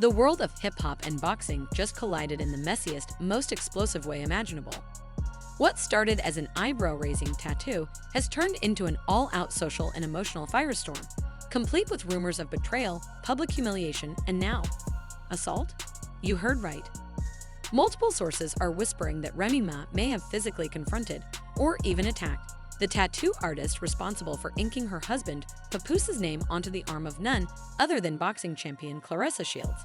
The world of hip-hop and boxing just collided in the messiest, most explosive way imaginable. What started as an eyebrow-raising tattoo has turned into an all-out social and emotional firestorm, complete with rumors of betrayal, public humiliation, and now, assault? You heard right. Multiple sources are whispering that Remy Ma may have physically confronted, or even attacked, the tattoo artist responsible for inking her husband Papoose's name onto the arm of none other than boxing champion Clarissa Shields.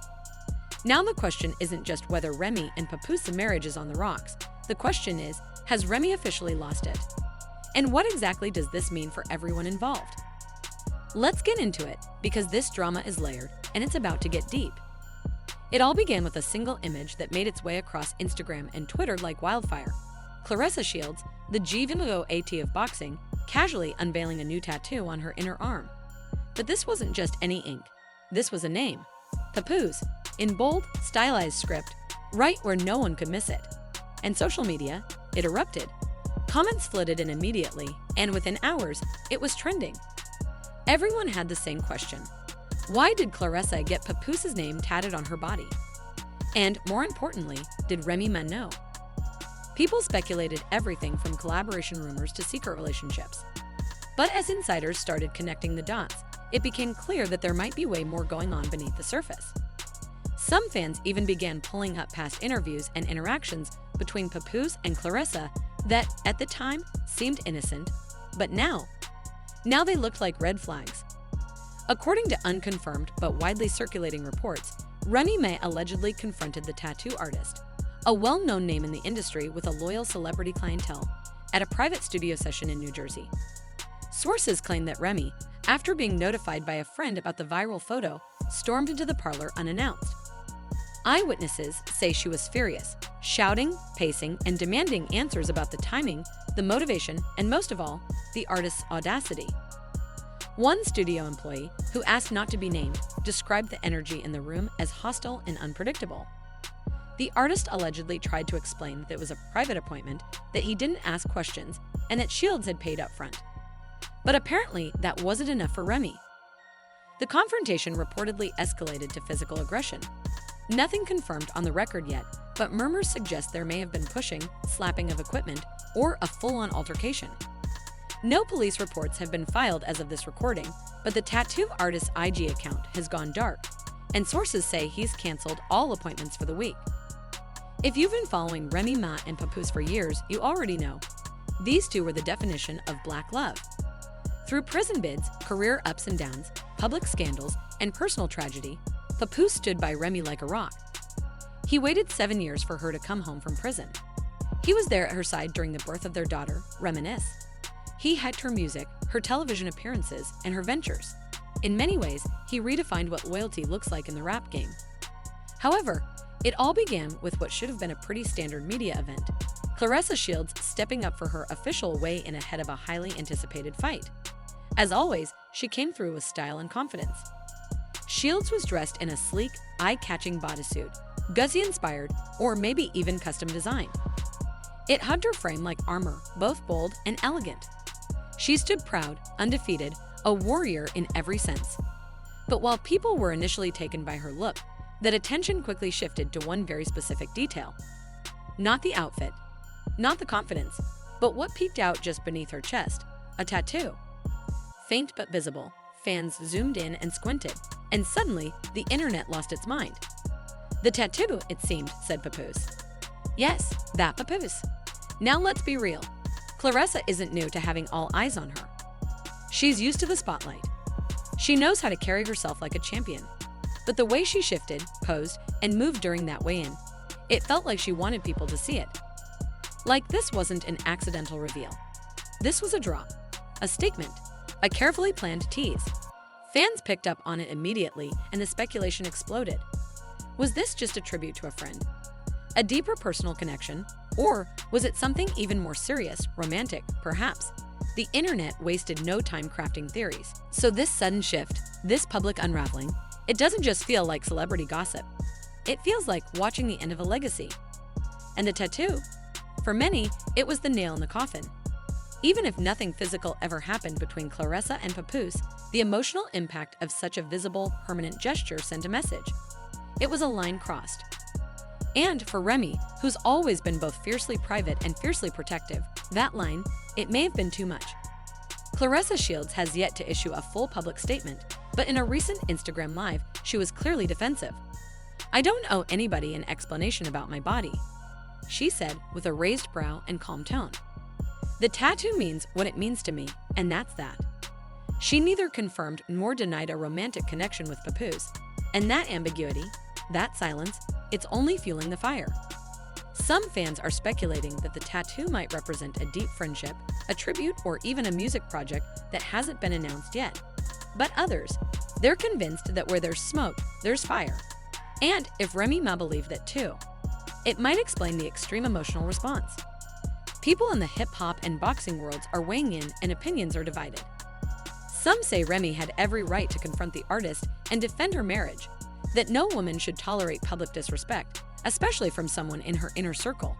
Now the question isn't just whether Remy and Papoose's marriage is on the rocks. The question is, has Remy officially lost it? And what exactly does this mean for everyone involved? Let's get into it, because this drama is layered and it's about to get deep. It all began with a single image that made its way across Instagram and Twitter like wildfire. Clarissa Shields, the G-Vingo AT of boxing, casually unveiling a new tattoo on her inner arm. But this wasn't just any ink. This was a name. Papoose, in bold, stylized script, right where no one could miss it. And social media, it erupted. Comments flooded in immediately, and within hours, it was trending. Everyone had the same question. Why did Clarissa get Papoose's name tatted on her body? And more importantly, did Remy Ma know? People speculated everything from collaboration rumors to secret relationships. But as insiders started connecting the dots, it became clear that there might be way more going on beneath the surface. Some fans even began pulling up past interviews and interactions between Papoose and Clarissa that, at the time, seemed innocent, but now they looked like red flags. According to unconfirmed but widely circulating reports, Remy Ma allegedly confronted the tattoo artist, a well-known name in the industry with a loyal celebrity clientele, at a private studio session in New Jersey. Sources claim that Remy, after being notified by a friend about the viral photo, stormed into the parlor unannounced. Eyewitnesses say she was furious, shouting, pacing, and demanding answers about the timing, the motivation, and most of all, the artist's audacity. One studio employee, who asked not to be named, described the energy in the room as hostile and unpredictable. The artist allegedly tried to explain that it was a private appointment, that he didn't ask questions, and that Shields had paid up front. But apparently, that wasn't enough for Remy. The confrontation reportedly escalated to physical aggression. Nothing confirmed on the record yet, but murmurs suggest there may have been pushing, slapping of equipment, or a full-on altercation. No police reports have been filed as of this recording, but the tattoo artist's IG account has gone dark, and sources say he's canceled all appointments for the week. If you've been following Remy Ma and Papoose for years, you already know. These two were the definition of black love. Through prison bids, career ups and downs, public scandals, and personal tragedy, Papoose stood by Remy like a rock. He waited 7 years for her to come home from prison. He was there at her side during the birth of their daughter, Reminisce. He hyped her music, her television appearances, and her ventures. In many ways, he redefined what loyalty looks like in the rap game. However, it all began with what should have been a pretty standard media event. Clarissa Shields stepping up for her official weigh-in ahead of a highly anticipated fight. As always, she came through with style and confidence. Shields was dressed in a sleek, eye-catching bodysuit, Guzzi-inspired, or maybe even custom designed. It hugged her frame like armor, both bold and elegant. She stood proud, undefeated, a warrior in every sense. But while people were initially taken by her look, that attention quickly shifted to one very specific detail. Not the outfit, not the confidence, but what peeked out just beneath her chest, a tattoo. Faint but visible, fans zoomed in and squinted, and suddenly the internet lost its mind. The tattoo, it seemed, said Papoose. Yes, that Papoose. Now let's be real. Clarissa isn't new to having all eyes on her. She's used to the spotlight. She knows how to carry herself like a champion. But the way she shifted, posed, and moved during that weigh-in, it felt like she wanted people to see it. Like this wasn't an accidental reveal. This was a drop, a statement, a carefully planned tease. Fans picked up on it immediately, and the speculation exploded. Was this just a tribute to a friend? A deeper personal connection? Or was it something even more serious, romantic, perhaps? The internet wasted no time crafting theories. So this sudden shift, this public unraveling, it doesn't just feel like celebrity gossip. It feels like watching the end of a legacy. And the tattoo? For many, it was the nail in the coffin. Even if nothing physical ever happened between Clarissa and Papoose, the emotional impact of such a visible, permanent gesture sent a message. it was a line crossed. And for Remy, who's always been both fiercely private and fiercely protective, that line, it may have been too much. Clarissa Shields has yet to issue a full public statement, but in a recent Instagram live, she was clearly defensive. "I don't owe anybody an explanation about my body," she said with a raised brow and calm tone. "The tattoo means what it means to me, and that's that." She neither confirmed nor denied a romantic connection with Papoose, and that ambiguity, that silence, it's only fueling the fire. Some fans are speculating that the tattoo might represent a deep friendship, a tribute, or even a music project that hasn't been announced yet. But others, they're convinced that where there's smoke, there's fire. And if Remy Ma believed that too, it might explain the extreme emotional response. People in the hip-hop and boxing worlds are weighing in and opinions are divided. Some say Remy had every right to confront the artist and defend her marriage, that no woman should tolerate public disrespect, especially from someone in her inner circle.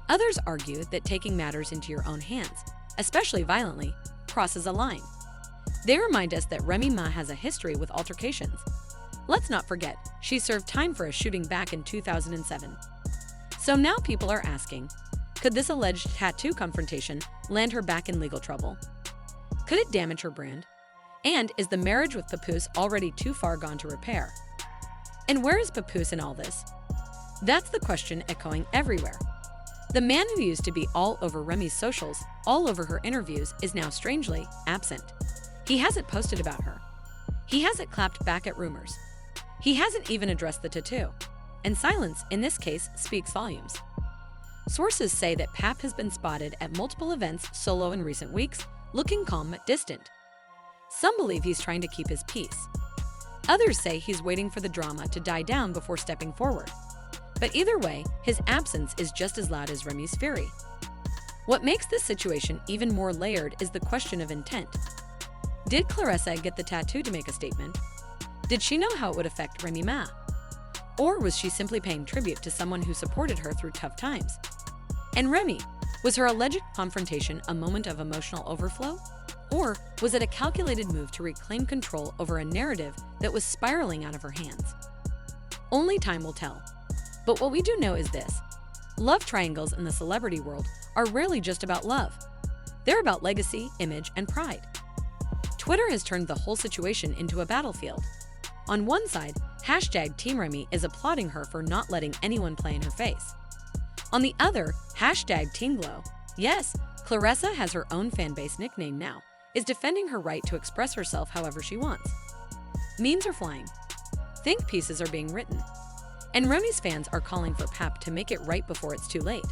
Others argue that taking matters into your own hands, especially violently, crosses a line. They remind us that Remy Ma has a history with altercations. Let's not forget, she served time for a shooting back in 2007. So now people are asking, could this alleged tattoo confrontation land her back in legal trouble? Could it damage her brand? And is the marriage with Papoose already too far gone to repair? And where is Papoose in all this? That's the question echoing everywhere. The man who used to be all over Remy's socials, all over her interviews, is now strangely absent. He hasn't posted about her. He hasn't clapped back at rumors. He hasn't even addressed the tattoo. And silence, in this case, speaks volumes. Sources say that Pap has been spotted at multiple events solo in recent weeks, looking calm but distant. Some believe he's trying to keep his peace. Others say he's waiting for the drama to die down before stepping forward. But either way, his absence is just as loud as Remy's fury. What makes this situation even more layered is the question of intent. Did Claressa get the tattoo to make a statement? Did she know how it would affect Remy Ma? Or was she simply paying tribute to someone who supported her through tough times? And Remy, was her alleged confrontation a moment of emotional overflow? Or was it a calculated move to reclaim control over a narrative that was spiraling out of her hands? Only time will tell. But what we do know is this: love triangles in the celebrity world are rarely just about love. They're about legacy, image, and pride. Twitter has turned the whole situation into a battlefield. On one side, hashtag Team Remy is applauding her for not letting anyone play in her face. On the other, hashtag Team Glow, yes, Claressa has her own fanbase nickname now, is defending her right to express herself however she wants. Memes are flying. Think pieces are being written. And Remy's fans are calling for Pap to make it right before it's too late.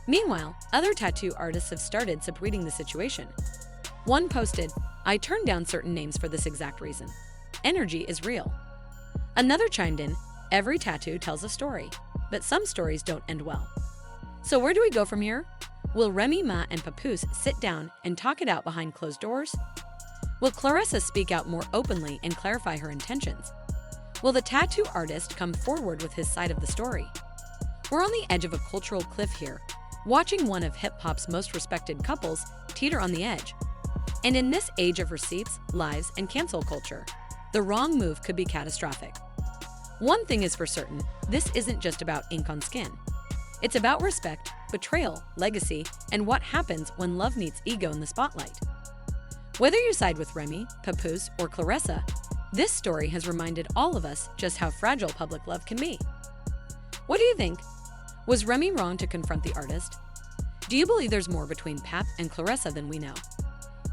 Meanwhile, other tattoo artists have started subtweeting the situation. One posted, "I turned down certain names for this exact reason. Energy is real." Another chimed in, "Every tattoo tells a story, but some stories don't end well." So where do we go from here? Will Remy Ma and Papoose sit down and talk it out behind closed doors? Will Claressa speak out more openly and clarify her intentions? Will the tattoo artist come forward with his side of the story? We're on the edge of a cultural cliff here, watching one of hip-hop's most respected couples teeter on the edge. And in this age of receipts, lies, and cancel culture, the wrong move could be catastrophic. One thing is for certain, this isn't just about ink on skin. It's about respect, betrayal, legacy, and what happens when love meets ego in the spotlight. Whether you side with Remy, Papoose, or Claressa, this story has reminded all of us just how fragile public love can be. What do you think? Was Remy wrong to confront the artist? Do you believe there's more between Pap and Claressa than we know?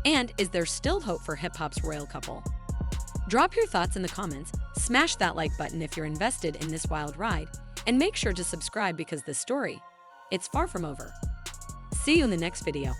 And is there still hope for hip-hop's royal couple? Drop your thoughts in the comments, smash that like button if you're invested in this wild ride, and make sure to subscribe because this story, it's far from over. See you in the next video.